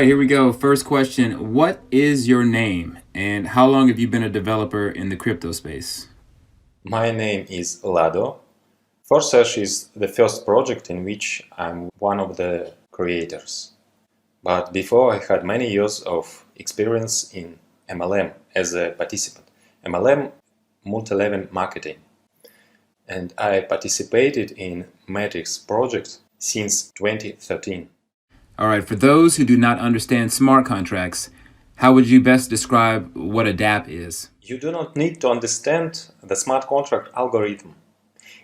right, here we go. First question. What is your name and how long have you been a developer in the crypto space? My name is Lado. Forsage is the first project in which I'm one of the creators. But before, I had many years of experience in MLM as a participant. MLM, multi-level marketing. And I participated in Matrix projects since 2013. All right, for those who do not understand smart contracts, how would you best describe what a DApp is? You do not need to understand the smart contract algorithm.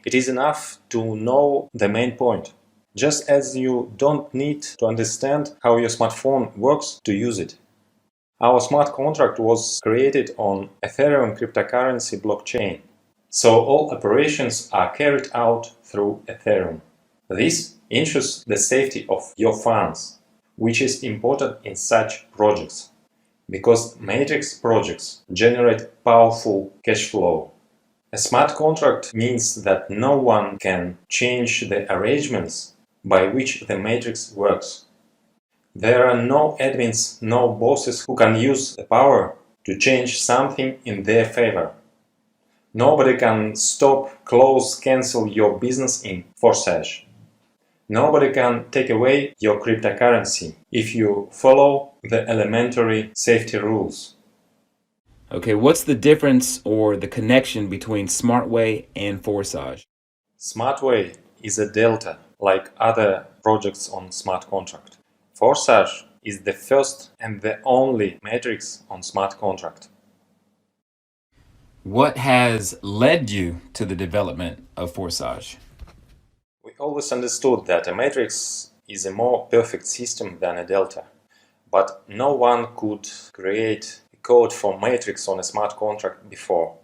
It is enough to know the main point, just as you don't need to understand how your smartphone works to use it. Our smart contract was created on Ethereum cryptocurrency blockchain, so all operations are carried out through Ethereum. This ensures the safety of your funds, which is important in such projects, because matrix projects generate powerful cash flow. A smart contract means that no one can change the arrangements by which the matrix works. There are no admins, no bosses who can use the power to change something in their favor. Nobody can stop, close, cancel your business in Forsage. Nobody can take away your cryptocurrency if you follow the elementary safety rules. Okay, what's the difference or the connection between Smartway and Forsage? Smartway is a delta, like other projects on smart contract. Forsage is the first and the only matrix on smart contract. What has led you to the development of Forsage? We always understood that a matrix is a more perfect system than a delta, but no one could create a code for matrix on a smart contract before.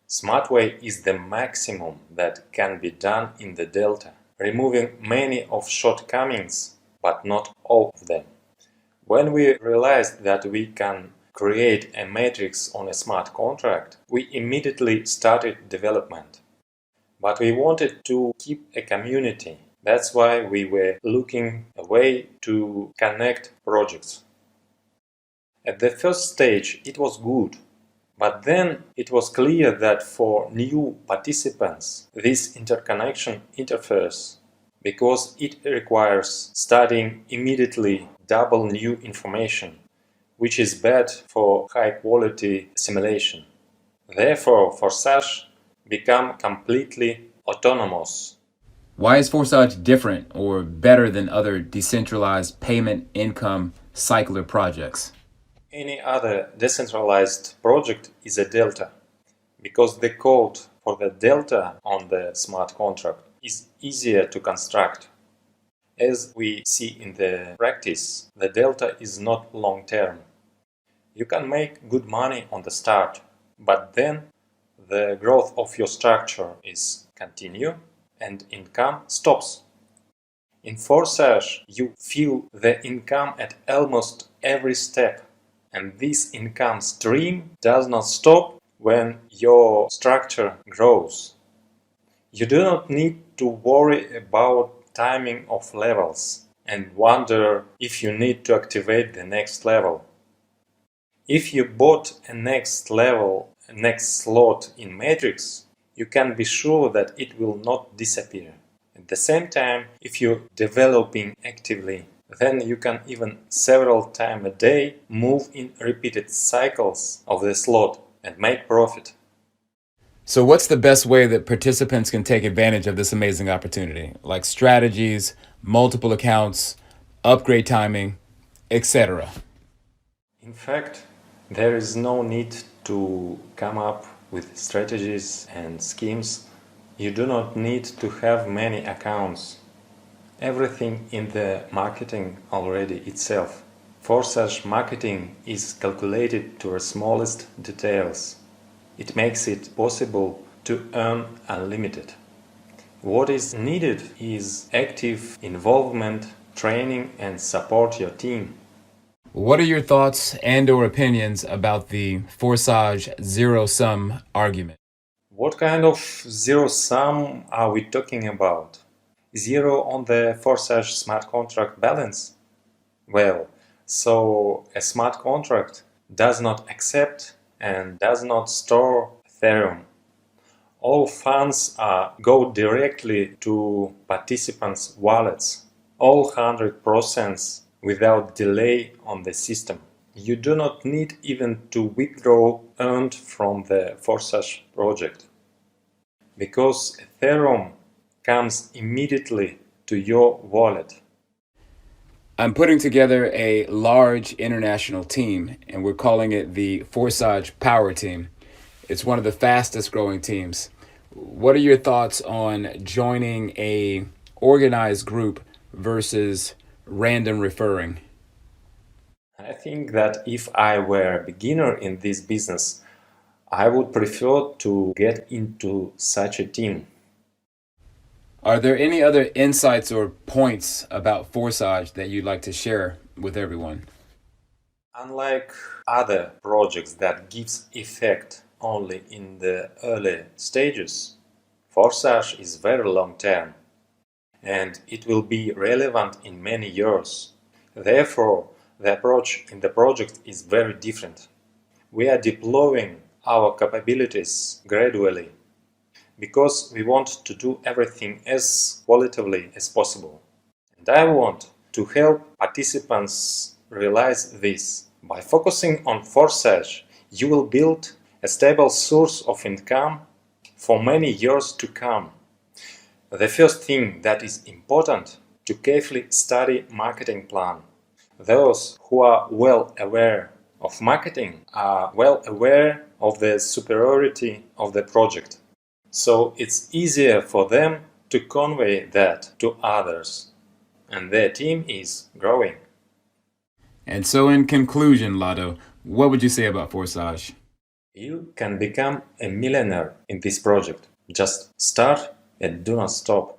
Smartway is the maximum that can be done in the delta, removing many of shortcomings, but not all of them. When we realized that we can create a matrix on a smart contract, we immediately started development. But we wanted to keep a community. That's why we were looking a way to connect projects. At the first stage, it was good. But then it was clear that for new participants, this interconnection interferes, because it requires studying immediately double new information, which is bad for high-quality assimilation. Therefore, Forsage become completely autonomous. Why is Forsage different or better than other decentralized payment income cycler projects? Any other decentralized project is a delta, because the code for the delta on the smart contract is easier to construct. As we see in the practice, the delta is not long-term. You can make good money on the start, but then the growth of your structure is continue and income stops. In Forsage, you feel the income at almost every step, and this income stream does not stop when your structure grows. You do not need to worry about timing of levels and wonder if you need to activate the next level. If you bought a next level, a next slot in Matrix, you can be sure that it will not disappear. At the same time, if you're developing actively, then you can even several times a day move in repeated cycles of the slot and make profit. So, what's the best way that participants can take advantage of this amazing opportunity? Like strategies, multiple accounts, upgrade timing, etc. In fact, there is no need to come up with strategies and schemes. You do not need to have many accounts. Everything in the marketing already itself. Forsage marketing is calculated to the smallest details. It makes it possible to earn unlimited. What is needed is active involvement, training and support your team. What are your thoughts and or opinions about the Forsage zero-sum argument? What kind of zero sum are we talking about? Zero on the Forsage smart contract balance? Well, So a smart contract does not accept and does not store Ethereum. All funds go directly to participants' wallets, all 100% without delay on the system. You do not need even to withdraw earned from the Forsage project, because Ethereum comes immediately to your wallet. I'm putting together a large international team, and we're calling it the Forsage Power Team. It's one of the fastest growing teams. What are your thoughts on joining a organized group versus random referring? I think that if I were a beginner in this business, I would prefer to get into such a team. Are there any other insights or points about Forsage that you'd like to share with everyone? Unlike other projects that gives effect only in the early stages, Forsage is very long term and it will be relevant in many years. Therefore, the approach in the project is very different. We are deploying our capabilities gradually because we want to do everything as qualitatively as possible. And I want to help participants realize this. By focusing on Forsage, you will build a stable source of income for many years to come. The first thing that is important to carefully study marketing plan. Those who are well aware of marketing are well aware of the superiority of the project. So it's easier for them to convey that to others. And their team is growing. And so, in conclusion, Lado, what would you say about Forsage? You can become a millionaire in this project. Just start and do not stop.